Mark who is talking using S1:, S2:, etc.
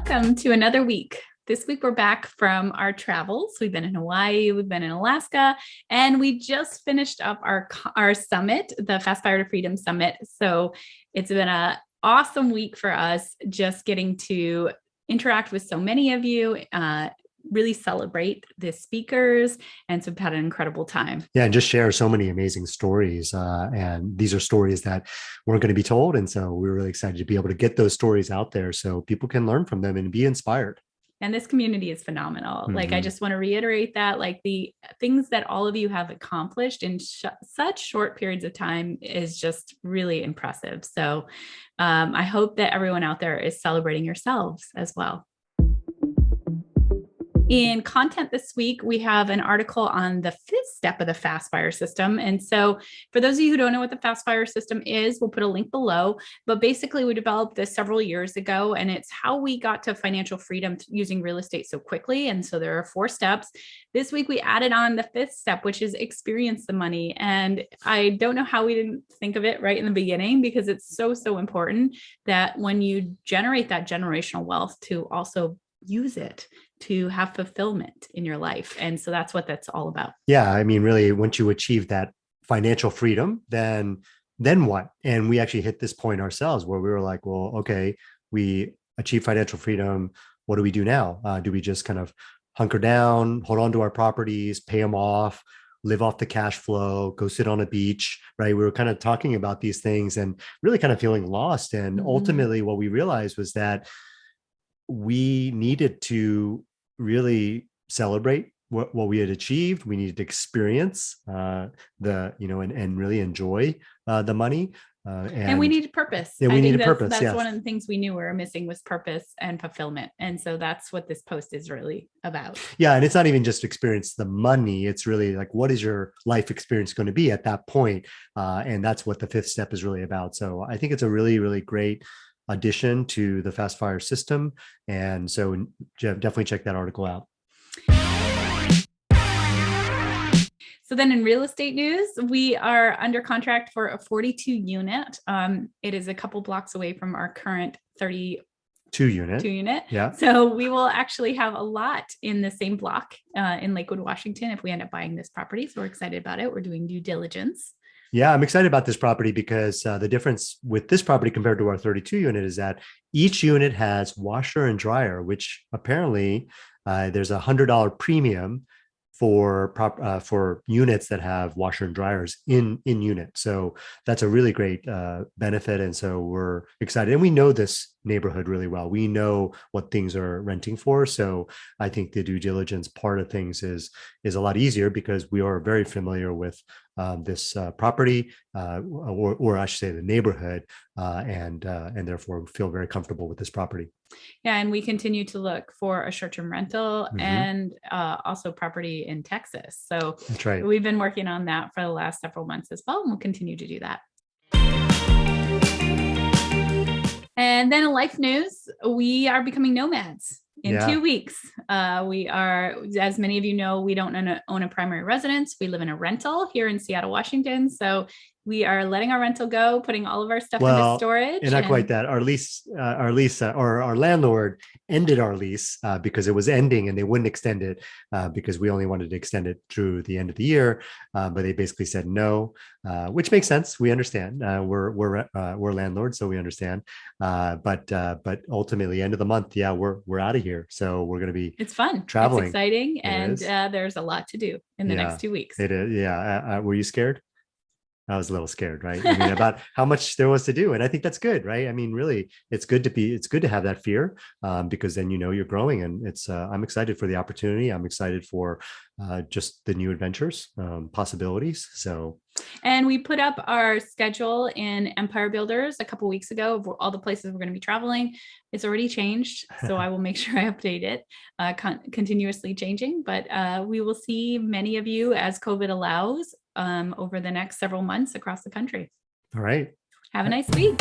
S1: Welcome to another week. This week we're back from our travels. We've been in Hawaii, we've been in Alaska, and we just finished up our summit, the Fast Fire to Freedom Summit. So it's been an awesome week for us, just getting to interact with so many of you, really celebrate the speakers, and so we've had an incredible time.
S2: Yeah, and just share so many amazing stories. And these are stories that weren't going to be told. And so we're really excited to be able to get those stories out there so people can learn from them and be inspired.
S1: And this community is phenomenal.
S2: Mm-hmm.
S1: Like, I just want to reiterate that, like, the things that all of you have accomplished in such short periods of time is just really impressive. So I hope that everyone out there is celebrating yourselves as well. In content this week, we have an article on the fifth step of the Fast Fire system. And so for those of you who don't know what the Fast Fire system is, we'll put a link below. But basically, we developed this several years ago, and it's how we got to financial freedom using real estate so quickly. And so there are 4 steps. This week, we added on the 5th step, which is experience the money. And I don't know how we didn't think of it right in the beginning, because it's so, so important that when you generate that generational wealth, to also use it to have fulfillment in your life. And so that's what that's all about.
S2: Yeah, I mean, really, once you achieve that financial freedom, then what? And we actually hit this point ourselves where we were like, well, okay, we achieve financial freedom. What do we do now? Do we just kind of hunker down, hold on to our properties, pay them off, live off the cash flow, go sit on a beach, right? We were kind of talking about these things and really kind of feeling lost. And ultimately, what we realized was that we needed to really celebrate what we had achieved. We needed to experience and really enjoy the money.
S1: And we needed purpose.
S2: Yeah, we needed purpose.
S1: That's one of the things we knew we were missing, was purpose and fulfillment. And so that's what this post is really about.
S2: Yeah. And it's not even just experience the money. It's really like, what is your life experience going to be at that point? And that's what the 5th step is really about. So I think it's a really, really great addition to the Fast Fire system. And so definitely check that article out.
S1: So then in real estate news, we are under contract for a 42 unit. It is a couple blocks away from our current 32 unit.
S2: Yeah.
S1: So we will actually have a lot in the same block in Lakewood, Washington, if we end up buying this property. So we're excited about it. We're doing due diligence.
S2: Yeah, I'm excited about this property because the difference with this property compared to our 32 unit is that each unit has washer and dryer, which apparently there's $100 premium for units that have washer and dryers in unit. So that's a really great benefit. And so we're excited. And we know this neighborhood really well. We know what things are renting for. So I think the due diligence part of things is a lot easier because we are very familiar with this property, or I should say the neighborhood, and therefore feel very comfortable with this property.
S1: Yeah, and we continue to look for a short-term rental and also property in Texas. So
S2: that's right.
S1: We've been working on that for the last several months as well, and we'll continue to do that. And then in life news, we are becoming nomads in 2 weeks. We are, as many of you know, we don't own a primary residence. We live in a rental here in Seattle, Washington. So we are letting our rental go, putting all of our stuff into storage.
S2: And not quite that. Our landlord ended our lease because it was ending and they wouldn't extend it because we only wanted to extend it through the end of the year. But they basically said no, which makes sense. We understand. We're landlords, so we understand. But ultimately, end of the month, we're out of here. So we're going to be.
S1: It's fun.
S2: Traveling.
S1: It's exciting, and there's a lot to do in the next 2 weeks.
S2: It is. Yeah. Were you scared? I was a little scared, right? I mean, about how much there was to do. And I think that's good, right? I mean, really, it's good to have that fear because then, you're growing, and I'm excited for the opportunity. I'm excited for just the new adventures, possibilities.
S1: And we put up our schedule in Empire Builders a couple of weeks ago of all the places we're going to be traveling. It's already changed, so I will make sure I update it, continuously changing. But we will see many of you as COVID allows over the next several months across the country.
S2: All right.
S1: Have a nice week.